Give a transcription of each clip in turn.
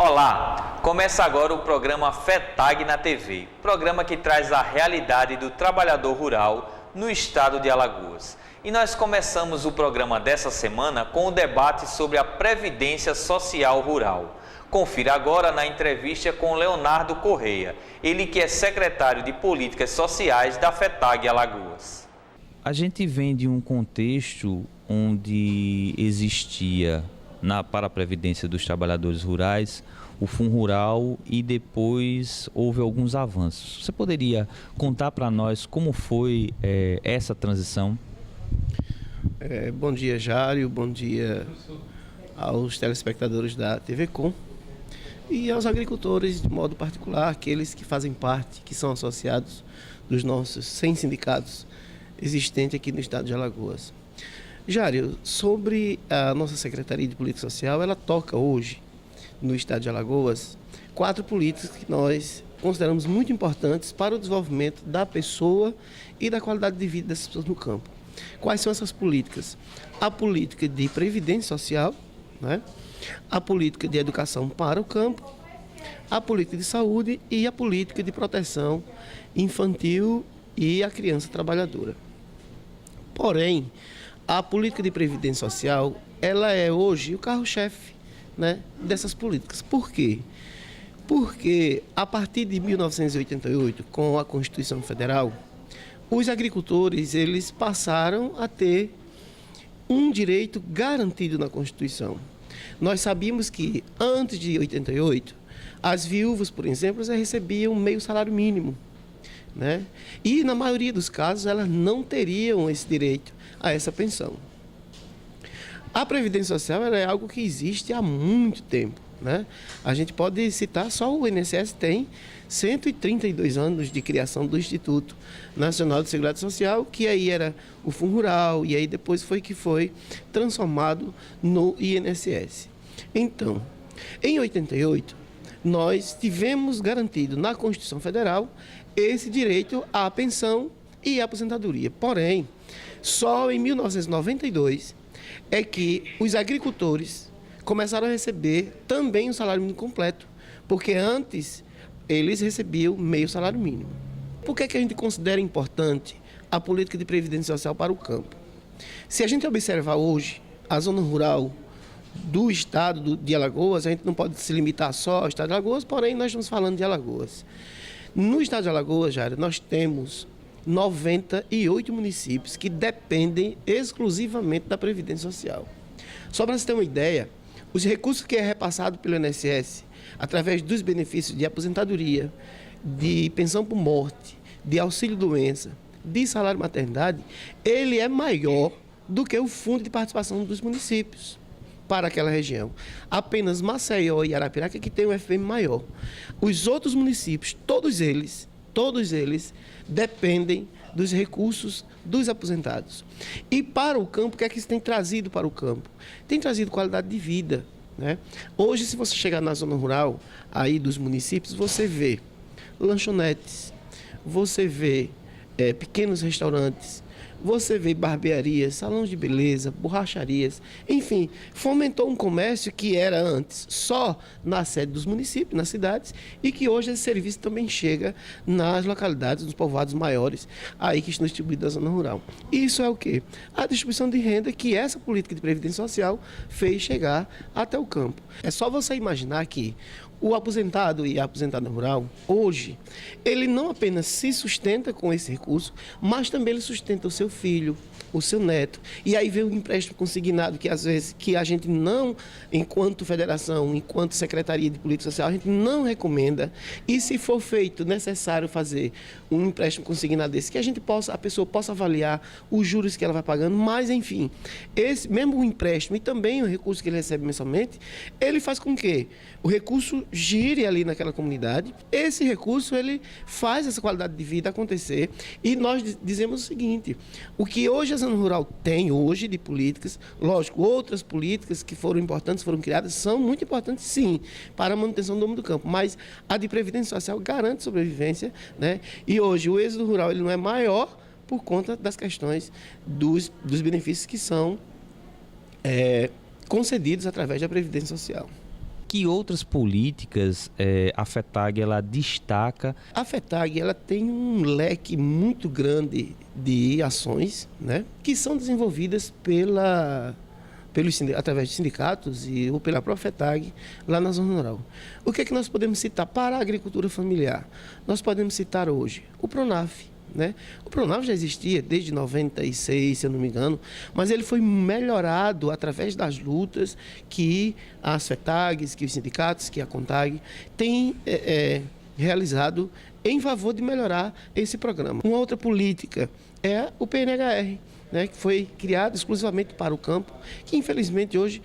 Olá! Começa agora o programa FETAG na TV, programa que traz a realidade do trabalhador rural no estado de Alagoas. E nós começamos o programa dessa semana com o debate sobre a Previdência Social Rural. Confira agora na entrevista com Leonardo Correia, ele que é secretário de Políticas Sociais da FETAG Alagoas. A gente vem de um contexto onde existia para a Previdência dos Trabalhadores Rurais o Fundo Rural e depois houve alguns avanços. Você poderia contar para nós como foi essa transição? Bom dia, Jário, bom dia aos telespectadores da TV Com e aos agricultores de modo particular, aqueles que fazem parte, que são associados dos nossos 100 sindicatos existentes aqui no estado de Alagoas. Jário, sobre a nossa Secretaria de Política Social, ela toca hoje no estado de Alagoas 4 políticas que nós consideramos muito importantes para o desenvolvimento da pessoa e da qualidade de vida dessas pessoas no campo. Quais são essas políticas? A política de previdência social, né? A política de educação para o campo, a política de saúde e a política de proteção infantil e a criança trabalhadora. Porém, a política de previdência social, ela é hoje o carro-chefe, né, dessas políticas. Por quê? Porque a partir de 1988, com a Constituição Federal, os agricultores eles passaram a ter um direito garantido na Constituição. Nós sabíamos que antes de 88, as viúvas, por exemplo, recebiam meio salário mínimo, né? E na maioria dos casos elas não teriam esse direito a essa pensão. A Previdência Social é algo que existe há muito tempo, né? A gente pode citar só o INSS tem 132 anos de criação do Instituto Nacional de Seguridade Social, que aí era o Fundo Rural e aí depois foi transformado no INSS. Então, em 88, nós tivemos garantido na Constituição Federal esse direito à pensão e à aposentadoria. Porém, só em 1992 é que os agricultores começaram a receber também o salário mínimo completo, porque antes eles recebiam meio salário mínimo. Por que a gente considera importante a política de previdência social para o campo? Se a gente observar hoje a zona rural do estado de Alagoas, a gente não pode se limitar só ao estado de Alagoas, porém nós estamos falando de Alagoas. No estado de Alagoas, Jário, nós temos 98 municípios que dependem exclusivamente da Previdência Social. Só para você ter uma ideia, os recursos que é repassado pelo INSS, através dos benefícios de aposentadoria, de pensão por morte, de auxílio-doença, de salário-maternidade, ele é maior do que o fundo de participação dos municípios para aquela região. Apenas Maceió e Arapiraca que tem um FPM maior. Os outros municípios, todos eles dependem dos recursos dos aposentados. E para o campo, o que é que isso tem trazido para o campo? Tem trazido qualidade de vida, né? Hoje, se você chegar na zona rural, aí dos municípios, você vê lanchonetes, você vê pequenos restaurantes, você vê barbearias, salões de beleza, borracharias, enfim, fomentou um comércio que era antes só na sede dos municípios, nas cidades, e que hoje esse serviço também chega nas localidades, nos povoados maiores, aí que estão distribuídos na zona rural. Isso é o quê? A distribuição de renda que essa política de previdência social fez chegar até o campo. É só você imaginar que o aposentado e a aposentada rural, hoje, ele não apenas se sustenta com esse recurso, mas também ele sustenta o seu filho, o seu neto. E aí vem o empréstimo consignado, que às vezes que a gente não, enquanto federação, enquanto Secretaria de Política Social, a gente não recomenda. E se for feito necessário fazer um empréstimo consignado desse, que a pessoa possa avaliar os juros que ela vai pagando, mas enfim, esse mesmo o empréstimo e também o recurso que ele recebe mensalmente, ele faz com que o recurso gire ali naquela comunidade. Esse recurso, ele faz essa qualidade de vida acontecer. E nós dizemos o seguinte, o que hoje a zona rural tem hoje de políticas, lógico, outras políticas que foram importantes, foram criadas, são muito importantes sim, para a manutenção do homem do campo, mas a de previdência social garante sobrevivência, né? E hoje o êxodo rural ele não é maior por conta das questões dos benefícios que são concedidos através da previdência social. Que outras políticas a FETAG ela destaca? A FETAG ela tem um leque muito grande de ações, né, que são desenvolvidas através de sindicatos ou pela própria FETAG lá na zona rural. O que é que nós podemos citar para a agricultura familiar? Nós podemos citar hoje o PRONAF. Né? O PRONAF já existia desde 96, se eu não me engano, mas ele foi melhorado através das lutas que as FETAGs, que os sindicatos, que a CONTAG têm realizado em favor de melhorar esse programa. Uma outra política é o PNHR, né, que foi criado exclusivamente para o campo, que infelizmente hoje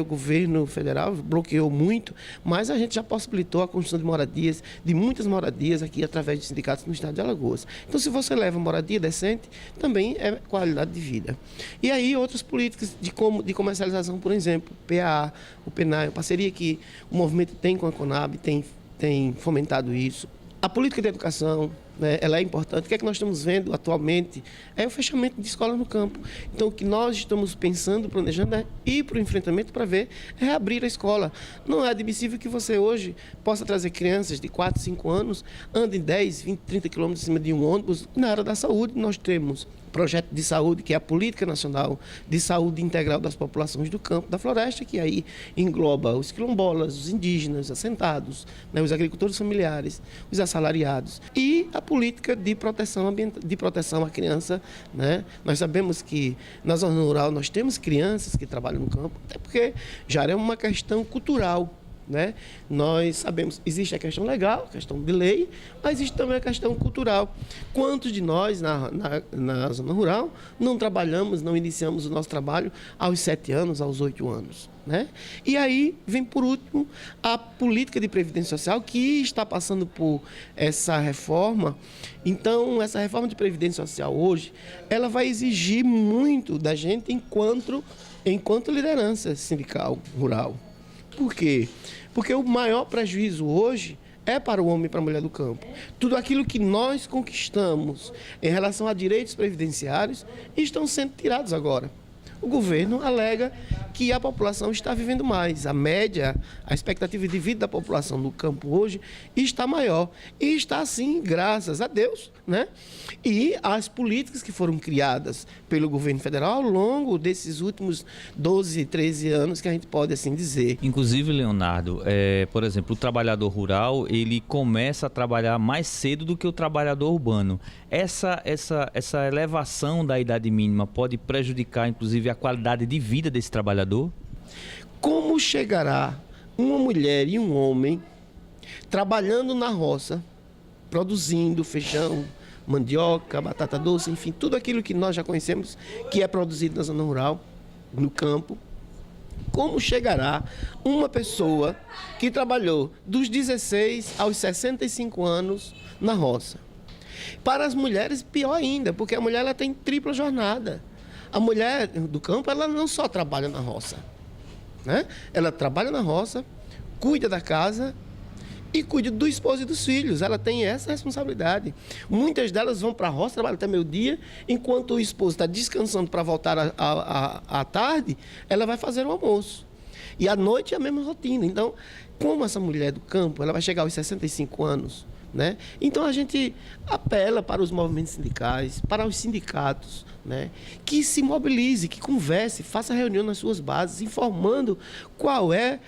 o governo federal bloqueou muito, mas a gente já possibilitou a construção de moradias, de muitas moradias aqui através de sindicatos no estado de Alagoas. Então, se você leva moradia decente, também é qualidade de vida. E aí outras políticas de comercialização, por exemplo, PAA, o PENAI, a parceria que o movimento tem com a Conab, tem fomentado isso. A política de educação, né, ela é importante. O que é que nós estamos vendo atualmente é o fechamento de escolas no campo. Então, o que nós estamos pensando, planejando é ir para o enfrentamento para ver, é reabrir a escola. Não é admissível que você hoje possa trazer crianças de 4, 5 anos, andem 10, 20, 30 quilômetros em cima de um ônibus. Na área da saúde, nós temos projeto de saúde, que é a Política Nacional de Saúde Integral das Populações do Campo, da Floresta, que aí engloba os quilombolas, os indígenas, os assentados, né, os agricultores familiares, os assalariados. E a política de proteção de proteção à criança. Né? Nós sabemos que na zona rural nós temos crianças que trabalham no campo, até porque já é uma questão cultural. Né? Nós sabemos, existe a questão legal, a questão de lei, mas existe também a questão cultural. Quantos de nós na zona rural não trabalhamos, não iniciamos o nosso trabalho aos 7 anos, aos 8 anos? Né? E aí vem por último a política de previdência social, que está passando por essa reforma. Então, essa reforma de previdência social hoje, ela vai exigir muito da gente enquanto liderança sindical rural. Por quê? Porque o maior prejuízo hoje é para o homem e para a mulher do campo. Tudo aquilo que nós conquistamos em relação a direitos previdenciários estão sendo tirados agora. O governo alega que a população está vivendo mais. A média, a expectativa de vida da população no campo hoje está maior. E está assim, graças a Deus, né? E as políticas que foram criadas pelo governo federal ao longo desses últimos 12, 13 anos, que a gente pode assim dizer. Inclusive, Leonardo, por exemplo, o trabalhador rural, ele começa a trabalhar mais cedo do que o trabalhador urbano. Essa elevação da idade mínima pode prejudicar, inclusive, a qualidade de vida desse trabalhador? Como chegará uma mulher e um homem trabalhando na roça, produzindo feijão, mandioca, batata doce, enfim, tudo aquilo que nós já conhecemos que é produzido na zona rural, no campo? Como chegará uma pessoa que trabalhou dos 16 aos 65 anos na roça? Para as mulheres, pior ainda, porque a mulher ela tem tripla jornada. A mulher do campo, ela não só trabalha na roça, né? Ela trabalha na roça, cuida da casa e cuida do esposo e dos filhos. Ela tem essa responsabilidade. Muitas delas vão para a roça, trabalham até meio-dia, enquanto o esposo está descansando para voltar à tarde, ela vai fazer o almoço. E à noite é a mesma rotina. Então, como essa mulher do campo, ela vai chegar aos 65 anos, né? Então a gente apela para os movimentos sindicais, para os sindicatos, né? Que se mobilize, que converse, faça reunião nas suas bases, informando qual é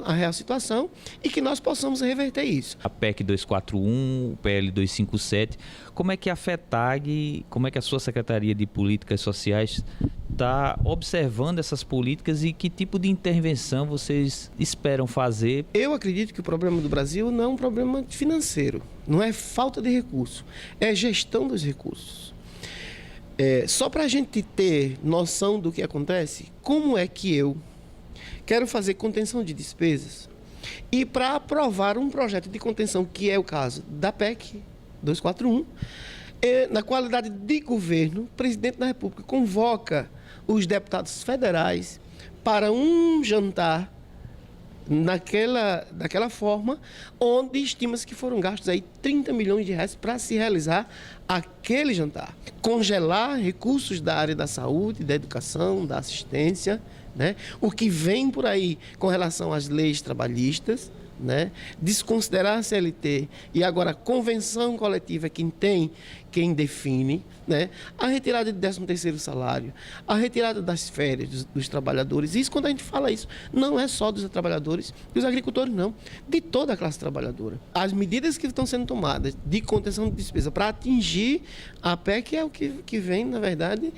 a real situação e que nós possamos reverter isso. A PEC 241, o PL 257, como é que a FETAG, como é que a sua Secretaria de Políticas Sociais está observando essas políticas e que tipo de intervenção vocês esperam fazer? Eu acredito que o problema do Brasil não é um problema financeiro, não é falta de recurso, é gestão dos recursos. Só para a gente ter noção do que acontece, como é que eu quero fazer contenção de despesas e para aprovar um projeto de contenção, que é o caso da PEC 241, na qualidade de governo, o presidente da República convoca os deputados federais para um jantar daquela forma, onde estima-se que foram gastos aí 30 milhões de reais para se realizar aquele jantar. Congelar recursos da área da saúde, da educação, da assistência, né? O que vem por aí com relação às leis trabalhistas, né? Desconsiderar a CLT e agora a convenção coletiva é quem define, né? A retirada de 13º salário, a retirada das férias dos trabalhadores. Isso, quando a gente fala isso, não é só dos trabalhadores, dos agricultores, não, de toda a classe trabalhadora. As medidas que estão sendo tomadas de contenção de despesa para atingir a PEC é o que vem, na verdade,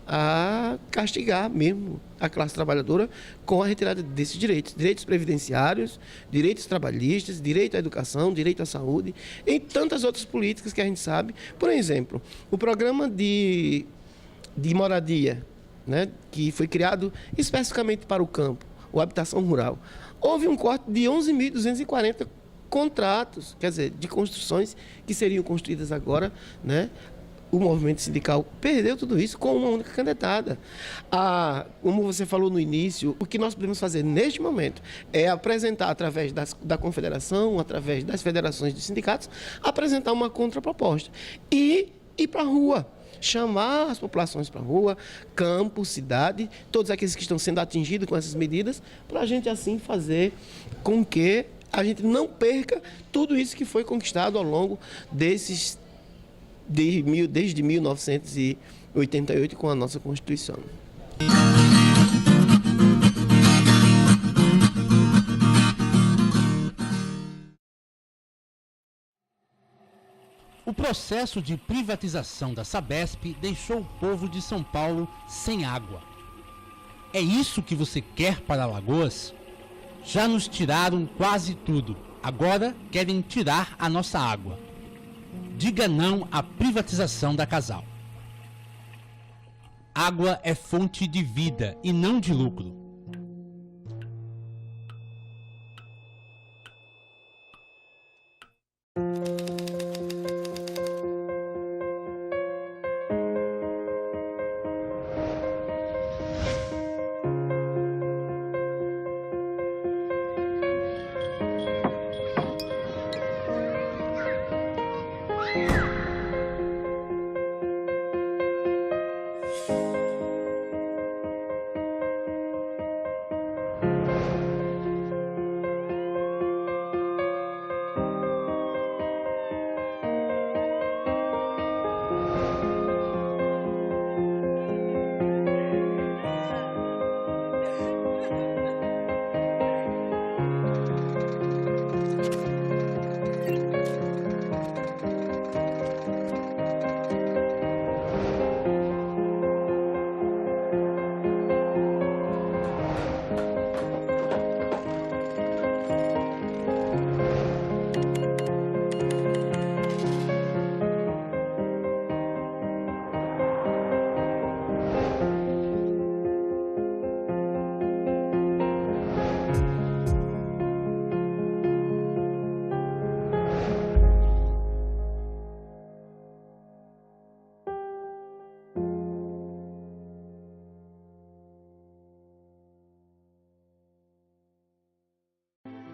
a castigar mesmo a classe trabalhadora com a retirada desses direitos previdenciários, direitos trabalhistas, direito à educação, direito à saúde e tantas outras políticas que a gente sabe. Por exemplo, o programa de moradia, né, que foi criado especificamente para o campo, o habitação rural, houve um corte de 11.240 contratos, quer dizer, de construções que seriam construídas agora, né? O movimento sindical perdeu tudo isso com uma única canetada. Como você falou no início, o que nós podemos fazer neste momento é apresentar, através da confederação, através das federações de sindicatos, apresentar uma contraproposta e ir para a rua, chamar as populações para a rua, campo, cidade, todos aqueles que estão sendo atingidos com essas medidas, para a gente assim fazer com que a gente não perca tudo isso que foi conquistado ao longo desde 1988 com a nossa Constituição. O processo de privatização da Sabesp deixou o povo de São Paulo sem água. É isso que você quer para Alagoas? Já nos tiraram quase tudo. Agora querem tirar a nossa água. Diga não à privatização da Casal. Água é fonte de vida e não de lucro.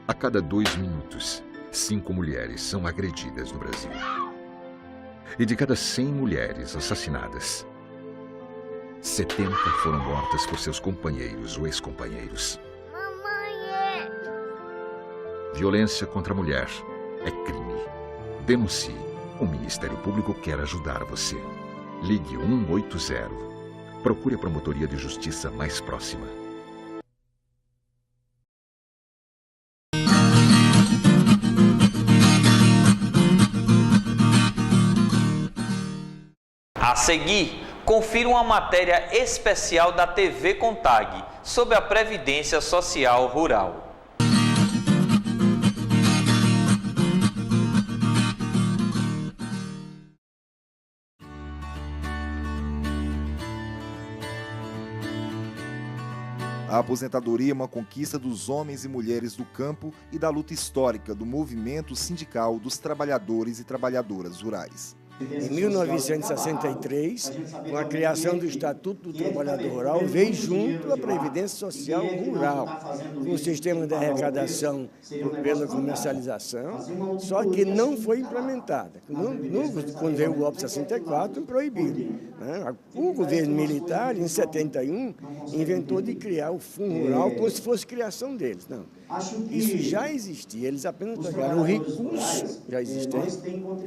A cada 2 minutos, 5 mulheres são agredidas no Brasil. E de cada 100 mulheres assassinadas, 70 foram mortas por seus companheiros ou ex-companheiros. Mamãe! Violência contra a mulher é crime. Denuncie. O Ministério Público quer ajudar você. Ligue 180. Procure a promotoria de justiça mais próxima. A seguir, confira uma matéria especial da TV Contag sobre a Previdência Social Rural. A aposentadoria é uma conquista dos homens e mulheres do campo e da luta histórica do movimento sindical dos trabalhadores e trabalhadoras rurais. Em 1963, com a criação do Estatuto do Trabalhador Rural, veio junto a Previdência Social Rural, com o sistema de arrecadação pela comercialização, só que não foi implementada. Quando veio o golpe de 64, proibiu. O governo militar, em 71, inventou de criar o Fundo Rural como se fosse criação deles. Não. Isso já existia, eles apenas pegaram o recurso já existente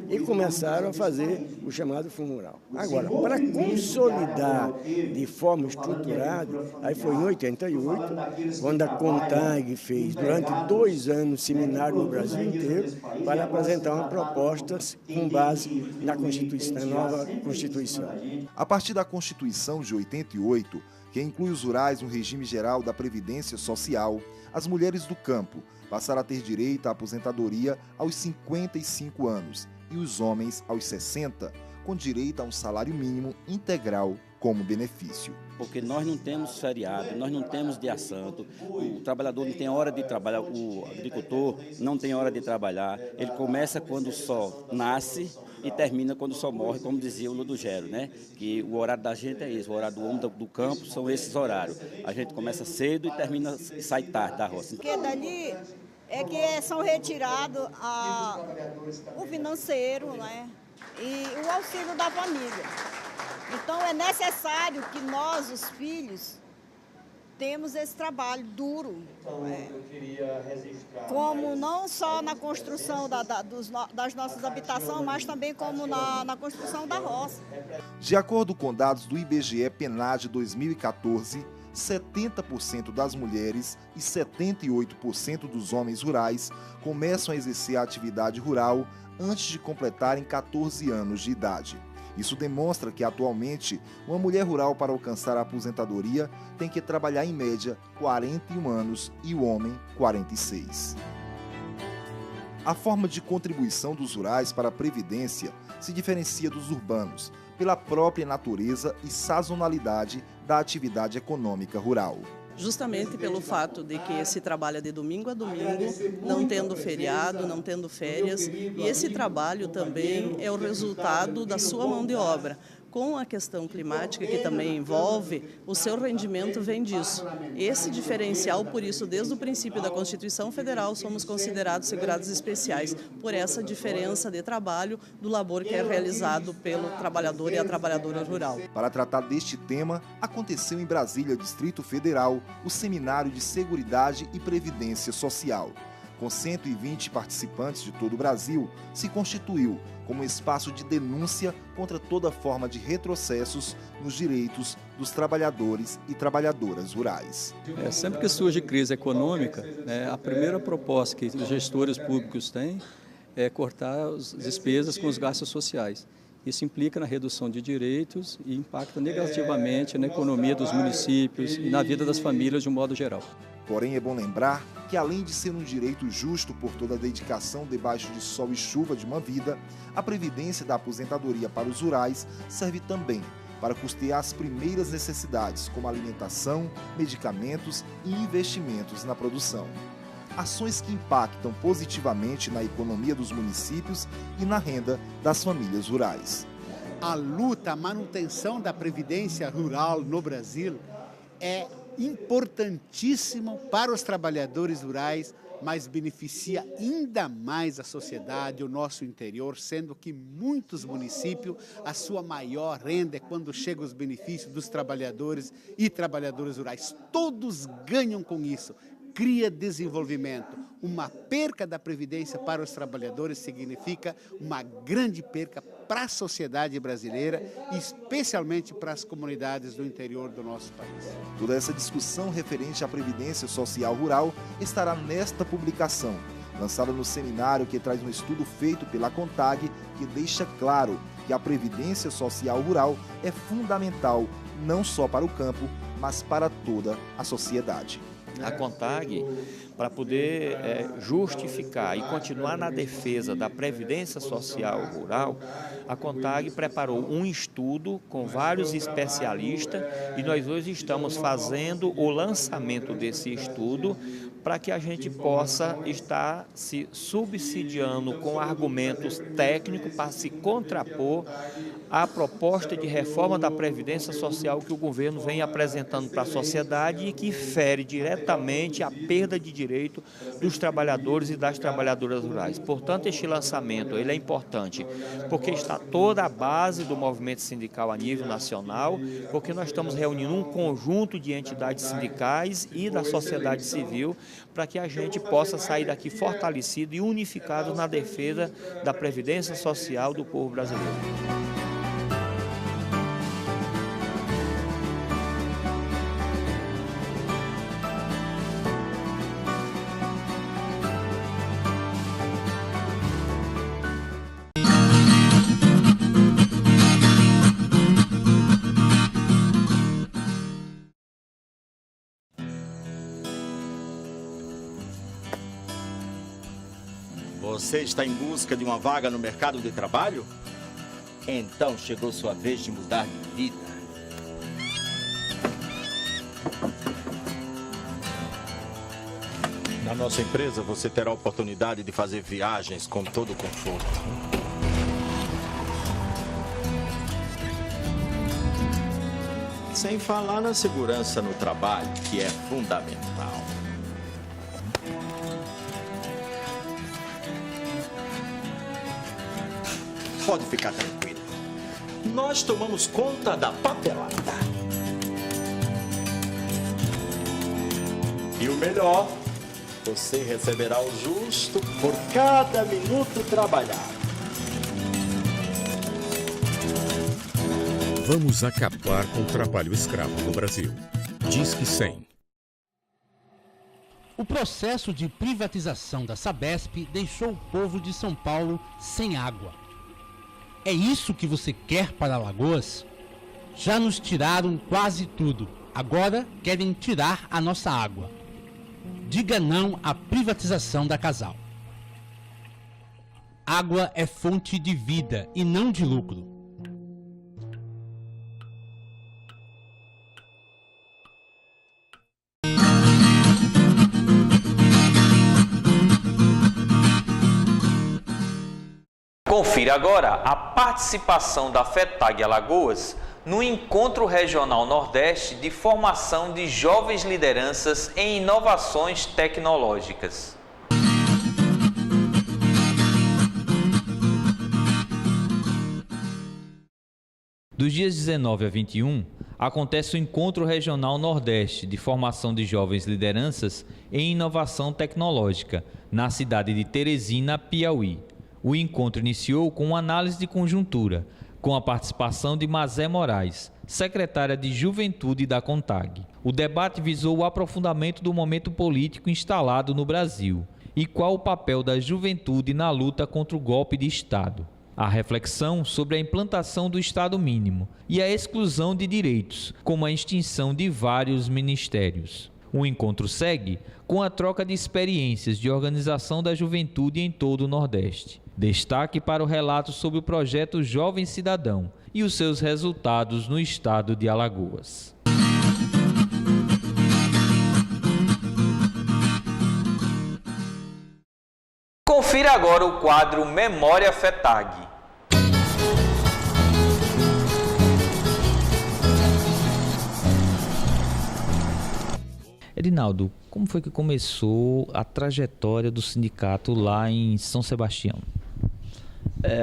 e começaram a fazer o chamado Fundo Rural. Agora, para consolidar de forma estruturada, aí foi em 88, quando a CONTAG fez durante 2 anos seminário no Brasil inteiro para apresentar uma proposta com base na Constituição, na nova Constituição. A partir da Constituição de 88, que inclui os rurais no regime geral da Previdência Social, as mulheres do campo passaram a ter direito à aposentadoria aos 55 anos e os homens aos 60, com direito a um salário mínimo integral como benefício. Porque nós não temos feriado, nós não temos dia santo, o trabalhador não tem hora de trabalhar, o agricultor não tem hora de trabalhar, ele começa quando o sol nasce e termina quando o sol morre, como dizia o Ludogero, né? Que o horário da gente é esse, o horário do homem do campo são esses horários. A gente começa cedo e termina e sai tarde da roça. Porque dali é que são retirados o financeiro, né? E o auxílio da família. Então é necessário que nós, os filhos, temos esse trabalho duro. Como não só na construção das nossas habitações, mas também como na construção da roça. De acordo com dados do IBGE PNAD 2014, 70% das mulheres e 78% dos homens rurais começam a exercer a atividade rural antes de completarem 14 anos de idade. Isso demonstra que, atualmente, uma mulher rural, para alcançar a aposentadoria, tem que trabalhar, em média, 41 anos e o homem, 46. A forma de contribuição dos rurais para a Previdência se diferencia dos urbanos, pela própria natureza e sazonalidade da atividade econômica rural. Justamente pelo fato de que se trabalha de domingo a domingo, não tendo feriado, não tendo férias, e esse trabalho também é o resultado da sua mão de obra. Com a questão climática, que também envolve, o seu rendimento vem disso. Esse diferencial, por isso, desde o princípio da Constituição Federal, somos considerados segurados especiais, por essa diferença de trabalho do labor que é realizado pelo trabalhador e a trabalhadora rural. Para tratar deste tema, aconteceu em Brasília, Distrito Federal, o Seminário de Seguridade e Previdência Social. Com 120 participantes de todo o Brasil, se constituiu como espaço de denúncia contra toda forma de retrocessos nos direitos dos trabalhadores e trabalhadoras rurais. Sempre que surge crise econômica, a primeira proposta que os gestores públicos têm é cortar as despesas com os gastos sociais. Isso implica na redução de direitos e impacta negativamente na economia dos municípios e na vida das famílias de um modo geral. Porém, é bom lembrar que, além de ser um direito justo por toda a dedicação debaixo de sol e chuva de uma vida, a previdência da aposentadoria para os rurais serve também para custear as primeiras necessidades, como alimentação, medicamentos e investimentos na produção. Ações que impactam positivamente na economia dos municípios e na renda das famílias rurais. A luta, a manutenção da previdência rural no Brasil é importantíssimo para os trabalhadores rurais, mas beneficia ainda mais a sociedade, o nosso interior, sendo que muitos municípios, a sua maior renda é quando chegam os benefícios dos trabalhadores e trabalhadoras rurais. Todos ganham com isso. Cria desenvolvimento. Uma perca da previdência para os trabalhadores significa uma grande perca para a sociedade brasileira, especialmente para as comunidades do interior do nosso país. Toda essa discussão referente à Previdência Social Rural estará nesta publicação, lançada no seminário que traz um estudo feito pela CONTAG, que deixa claro que a Previdência Social Rural é fundamental não só para o campo, mas para toda a sociedade. A CONTAG, para poder justificar e continuar na defesa da Previdência Social Rural, a CONTAG preparou um estudo com vários especialistas e nós hoje estamos fazendo o lançamento desse estudo para que a gente possa estar se subsidiando com argumentos técnicos para se contrapor à proposta de reforma da Previdência Social que o governo vem apresentando para a sociedade e que fere diretamente a perda de direito dos trabalhadores e das trabalhadoras rurais. Portanto, este lançamento ele é importante porque está toda a base do movimento sindical a nível nacional, porque nós estamos reunindo um conjunto de entidades sindicais e da sociedade civil para que a gente possa sair daqui fortalecido e unificado na defesa da Previdência Social do povo brasileiro. Você está em busca de uma vaga no mercado de trabalho? Então chegou sua vez de mudar de vida. Na nossa empresa, você terá a oportunidade de fazer viagens com todo o conforto. Sem falar na segurança no trabalho, que é fundamental. Pode ficar tranquilo. Nós tomamos conta da papelada. E o melhor, você receberá o justo por cada minuto trabalhado. Vamos acabar com o trabalho escravo no Brasil. Disque 100. O processo de privatização da Sabesp deixou o povo de São Paulo sem água. É isso que você quer para Alagoas? Já nos tiraram quase tudo. Agora querem tirar a nossa água. Diga não à privatização da Casal. Água é fonte de vida e não de lucro. Confira agora a participação da FETAG Alagoas no Encontro Regional Nordeste de Formação de Jovens Lideranças em Inovações Tecnológicas. Dos dias 19 a 21, acontece o Encontro Regional Nordeste de Formação de Jovens Lideranças em Inovação Tecnológica, na cidade de Teresina, Piauí. O encontro iniciou com uma análise de conjuntura, com a participação de Mazé Moraes, secretária de Juventude da CONTAG. O debate visou o aprofundamento do momento político instalado no Brasil e qual o papel da juventude na luta contra o golpe de Estado. A reflexão sobre a implantação do Estado mínimo e a exclusão de direitos, como a extinção de vários ministérios. O encontro segue com a troca de experiências de organização da juventude em todo o Nordeste. Destaque para o relato sobre o projeto Jovem Cidadão e os seus resultados no estado de Alagoas. Confira agora o quadro Memória FETAG. Edinaldo, como foi que começou a trajetória do sindicato lá em São Sebastião?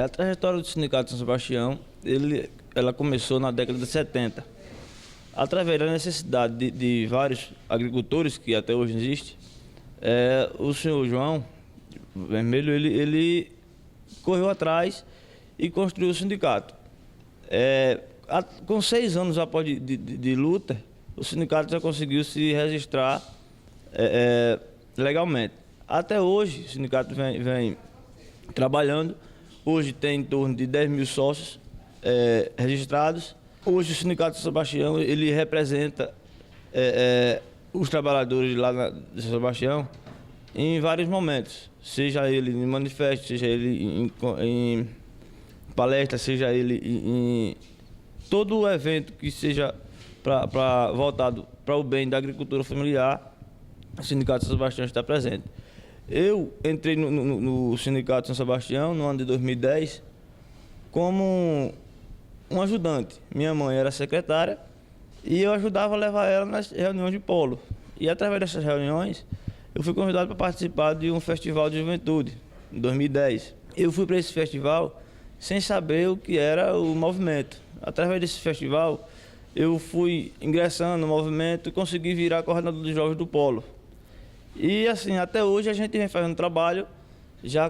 A trajetória do Sindicato de São Sebastião, ela começou na década de 70. Através da necessidade de vários agricultores, que até hoje existe, o senhor João Vermelho, ele correu atrás e construiu o sindicato. Com 6 anos após de luta, o sindicato já conseguiu se registrar legalmente. Até hoje, o sindicato vem trabalhando. Hoje tem em torno de 10 mil sócios registrados. Hoje o Sindicato de São Sebastião ele representa os trabalhadores lá de São Sebastião em vários momentos, seja ele em manifesto, seja ele em palestra, seja ele em todo evento que seja voltado para o bem da agricultura familiar, o Sindicato de São Sebastião está presente. Eu entrei no Sindicato de São Sebastião no ano de 2010 como um ajudante. Minha mãe era secretária e eu ajudava a levar ela nas reuniões de polo. E através dessas reuniões eu fui convidado para participar de um festival de juventude, em 2010. Eu fui para esse festival sem saber o que era o movimento. Através desse festival eu fui ingressando no movimento e consegui virar coordenador dos jovens do polo. E assim, até hoje a gente vem fazendo trabalho, já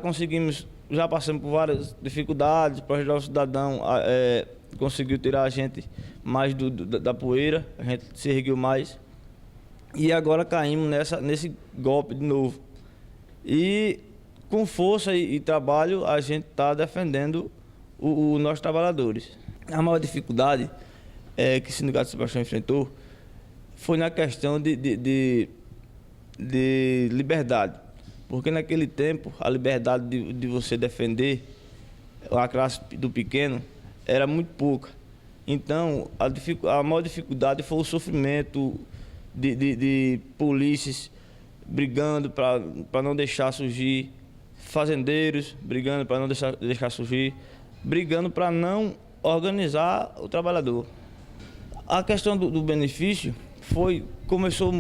passamos por várias dificuldades, o Projeto Jovem Cidadão conseguiu tirar a gente mais da poeira, a gente se ergueu mais. E agora caímos nesse golpe de novo. E com força e trabalho a gente está defendendo os nossos trabalhadores. A maior dificuldade que o Sindicato de São Sebastião enfrentou foi na questão de liberdade. Porque naquele tempo a liberdade de você defender a classe do pequeno era muito pouca. Então a maior dificuldade foi o sofrimento de polícias brigando para não deixar surgir, fazendeiros brigando para não deixar surgir, brigando para não organizar o trabalhador. A questão do benefício começou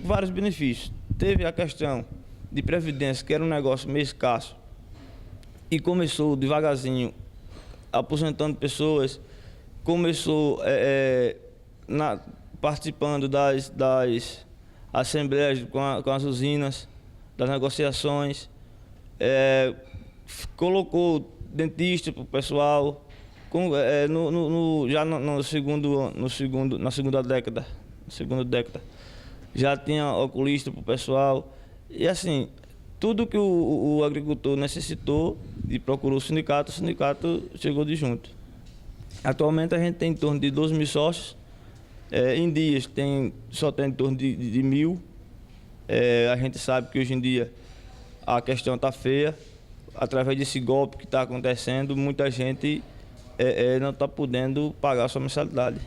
vários benefícios. Teve a questão de previdência, que era um negócio meio escasso, e começou devagarzinho aposentando pessoas, começou participando das assembleias com as usinas, das negociações, colocou dentista para o pessoal, na segunda década, já tinha oculista para o pessoal. E assim, tudo que o agricultor necessitou e procurou o sindicato chegou de junto. Atualmente a gente tem em torno de 12 mil sócios, em dias só tem em torno de 1.000. A gente sabe que hoje em dia a questão está feia. Através desse golpe que está acontecendo, muita gente não está podendo pagar a sua mensalidade.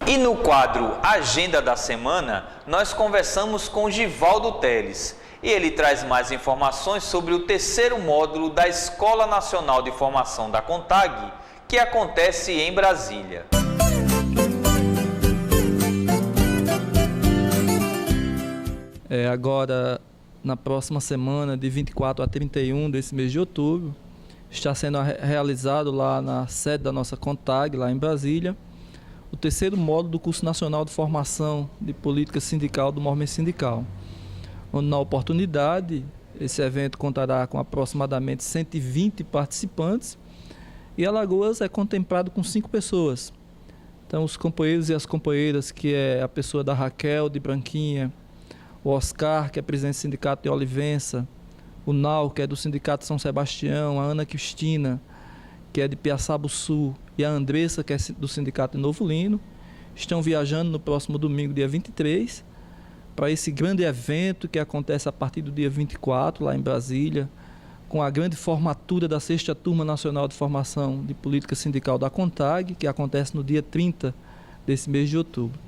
E no quadro Agenda da Semana, nós conversamos com Givaldo Teles. E ele traz mais informações sobre o 3º módulo da Escola Nacional de Formação da CONTAG, que acontece em Brasília. Agora, na próxima semana, de 24 a 31 desse mês de outubro, está sendo realizado lá na sede da nossa CONTAG, lá em Brasília, o 3º módulo do Curso Nacional de Formação de Política Sindical do Movimento Sindical, onde, na oportunidade, esse evento contará com aproximadamente 120 participantes e Alagoas é contemplado com 5 pessoas. Então, os companheiros e as companheiras, que é a pessoa da Raquel de Branquinha, o Oscar, que é presidente do Sindicato de Olivença, o Nau, que é do Sindicato de São Sebastião, a Ana Cristina, que é de Piaçabuçu, e a Andressa, que é do Sindicato de Novo Lino, estão viajando no próximo domingo, dia 23, para esse grande evento que acontece a partir do dia 24, lá em Brasília, com a grande formatura da 6ª Turma Nacional de Formação de Política Sindical da CONTAG, que acontece no dia 30 desse mês de outubro.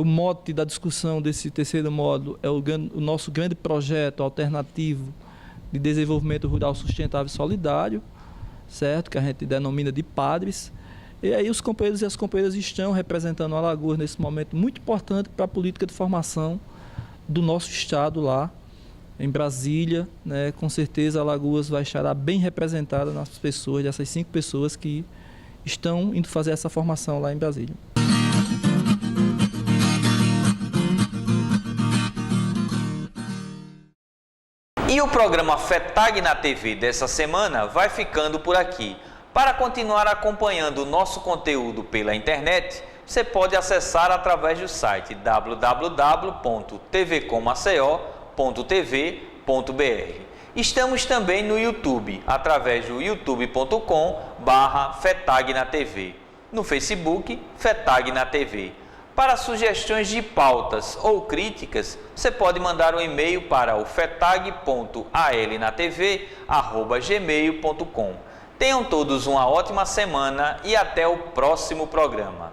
O mote da discussão desse 3º módulo é o nosso grande projeto alternativo de desenvolvimento rural sustentável e solidário, certo? Que a gente denomina de PADRES. E aí os companheiros e as companheiras estão representando Alagoas nesse momento muito importante para a política de formação do nosso estado lá em Brasília, né? Com certeza Alagoas vai estar bem representada nas pessoas, dessas 5 pessoas que estão indo fazer essa formação lá em Brasília. E o programa FETAG na TV dessa semana vai ficando por aqui. Para continuar acompanhando o nosso conteúdo pela internet, você pode acessar através do site www.tvcommaceo.tv.br. Estamos também no YouTube, através do youtube.com/FETAG na TV. No Facebook, FETAG na TV. Para sugestões de pautas ou críticas, você pode mandar um e-mail para o fetag.alnatv@gmail.com. Tenham todos uma ótima semana e até o próximo programa.